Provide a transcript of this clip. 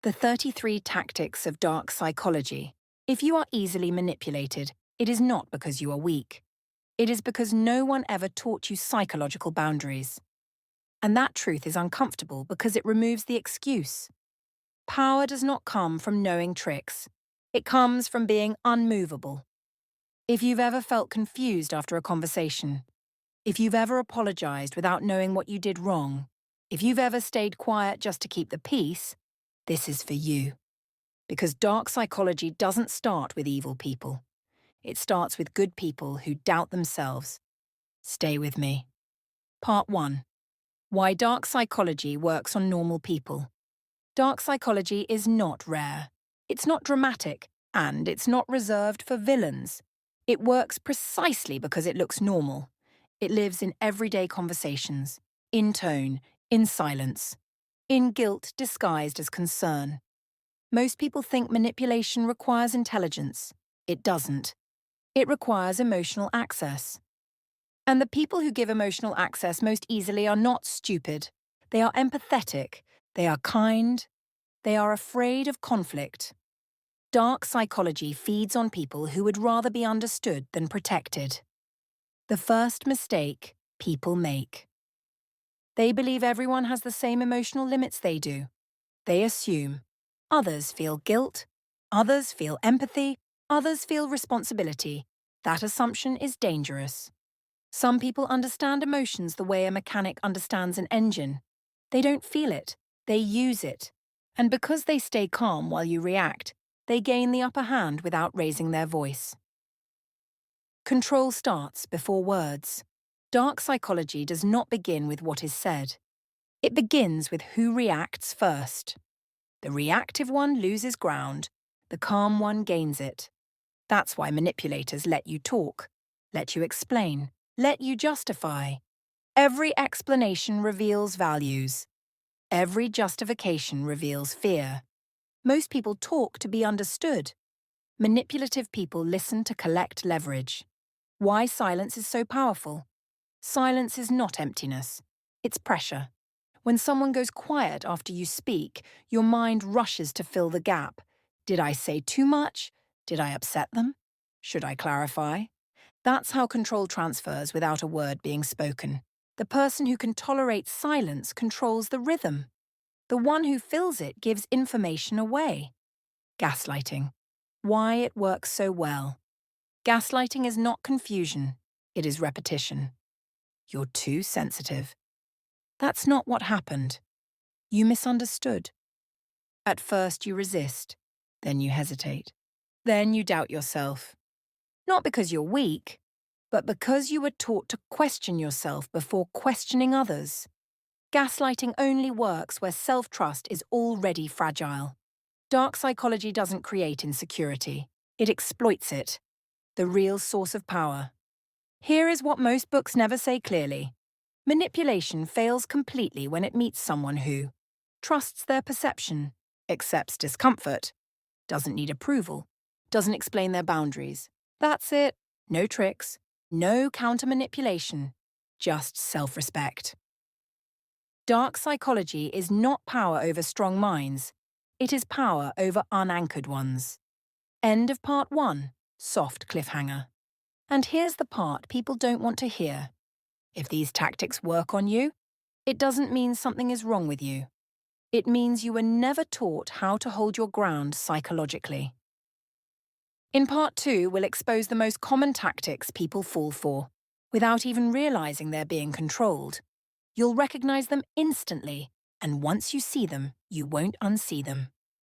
The 33 Tactics of Dark Psychology. If you are easily manipulated, it is not because you are weak. It is because no one ever taught you psychological boundaries. And that truth is uncomfortable because it removes the excuse. Power does not come from knowing tricks. It comes from being unmovable. If you've ever felt confused after a conversation, if you've ever apologized without knowing what you did wrong, if you've ever stayed quiet just to keep the peace, this is for you. Because dark psychology doesn't start with evil people. It starts with good people who doubt themselves. Stay with me. Part 1. Why dark psychology works on normal people. Dark psychology is not rare. It's not dramatic, and it's not reserved for villains. It works precisely because it looks normal. It lives in everyday conversations, in tone, in silence, in guilt disguised as concern. Most people think manipulation requires intelligence. It doesn't. It requires emotional access. And the people who give emotional access most easily are not stupid. They are empathetic. They are kind. They are afraid of conflict. Dark psychology feeds on people who would rather be understood than protected. The first mistake people make. They believe everyone has the same emotional limits they do. They assume. Others feel guilt, others feel empathy, others feel responsibility. That assumption is dangerous. Some people understand emotions the way a mechanic understands an engine. They don't feel it, they use it. And because they stay calm while you react, they gain the upper hand without raising their voice. Control starts before words. Dark psychology does not begin with what is said. It begins with who reacts first. The reactive one loses ground, the calm one gains it. That's why manipulators let you talk, let you explain, let you justify. Every explanation reveals values. Every justification reveals fear. Most people talk to be understood. Manipulative people listen to collect leverage. Why silence is so powerful? Silence is not emptiness. It's pressure. When someone goes quiet after you speak, your mind rushes to fill the gap. Did I say too much? Did I upset them? Should I clarify? That's how control transfers without a word being spoken. The person who can tolerate silence controls the rhythm. The one who fills it gives information away. Gaslighting. Why it works so well. Gaslighting is not confusion. It is repetition. You're too sensitive. That's not what happened. You misunderstood. At first you resist, then you hesitate. Then you doubt yourself. Not because you're weak, but because you were taught to question yourself before questioning others. Gaslighting only works where self-trust is already fragile. Dark psychology doesn't create insecurity. It exploits it. The real source of power. Here is what most books never say clearly. Manipulation fails completely when it meets someone who trusts their perception, accepts discomfort, doesn't need approval, doesn't explain their boundaries. That's it. No tricks, no counter-manipulation, just self-respect. Dark psychology is not power over strong minds. It is power over unanchored ones. End of part 1. Soft cliffhanger. And here's the part people don't want to hear. If these tactics work on you, it doesn't mean something is wrong with you. It means you were never taught how to hold your ground psychologically. In part 2, we'll expose the most common tactics people fall for, without even realizing they're being controlled. You'll recognize them instantly, and once you see them, you won't unsee them.